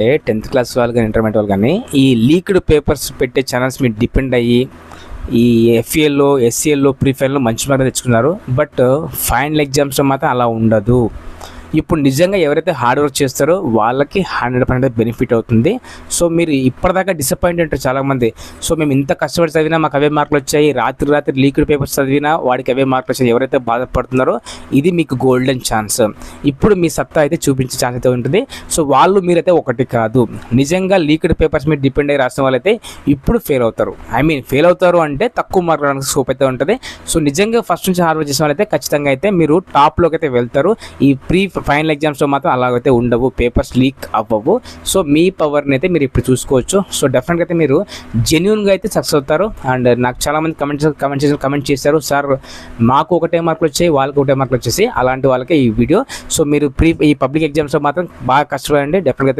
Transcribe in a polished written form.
10th class వాళ్ళు కానీ intermediate వాళ్ళు కానీ ఈ లీక్డ్ పేపర్స్ పెట్టే ఛానల్స్ మీద డిపెండ్ అయ్యి ఈ ఎఫ్ఏలో ఎస్సీఎల్లో ప్రీఫైల్లో మంచి మార్కులు తెచ్చుకున్నారు. బట్ ఫైనల్ ఎగ్జామ్స్లో మాత్రం అలా ఉండదు. ఇప్పుడు నిజంగా ఎవరైతే హార్డ్ వర్క్ చేస్తారో వాళ్ళకి 100% బెనిఫిట్ అవుతుంది. సో మీరు ఇప్పటిదాకా డిసప్పాయింట్ ఉంటారు చాలామంది. సో మేము ఇంత కష్టపడి చదివినా మాకు అవే మార్కులు వచ్చాయి, రాత్రి లీక్డ్ పేపర్స్ చదివినా వాడికి అవే మార్కులు వచ్చాయి, ఎవరైతే బాధపడుతున్నారో ఇది మీకు గోల్డెన్ ఛాన్స్. ఇప్పుడు మీ సత్తా అయితే చూపించే ఛాన్స్ అయితే ఉంటుంది. సో వాళ్ళు మీరైతే ఒకటి కాదు, నిజంగా లీక్డ్ పేపర్స్ మీద డిపెండ్ అయ్యి రాసిన వాళ్ళైతే ఇప్పుడు ఫెయిల్ అవుతారు. ఫెయిల్ అవుతారు అంటే తక్కువ మార్కులు రావడానికి స్కోప్ అయితే ఉంటుంది. సో నిజంగా ఫస్ట్ నుంచి హార్డ్ వర్క్ చేసిన వాళ్ళైతే ఖచ్చితంగా అయితే మీరు టాప్లోకి అయితే వెళ్తారు. ఈ ఫైనల్ ఎగ్జామ్స్లో మాత్రం అలాగైతే ఉండవు, పేపర్స్ లీక్ అవ్వవు. సో మీ పవర్ని అయితే మీరు ఇప్పుడు చూసుకోవచ్చు. సో డెఫినెట్గా అయితే మీరు జెన్యూన్గా అయితే సక్సెస్ అవుతారు. అండ్ నాకు చాలామంది కమెంట్ చేశారు, సార్ మాకు ఒకటే మార్కులు వచ్చాయి, వాళ్ళకి ఒకటే మార్కులు వచ్చేసి, అలాంటి వాళ్ళకి ఈ వీడియో. సో మీరు ఈ పబ్లిక్ ఎగ్జామ్స్లో మాత్రం బాగా కష్టపడండి. డెఫినెట్గా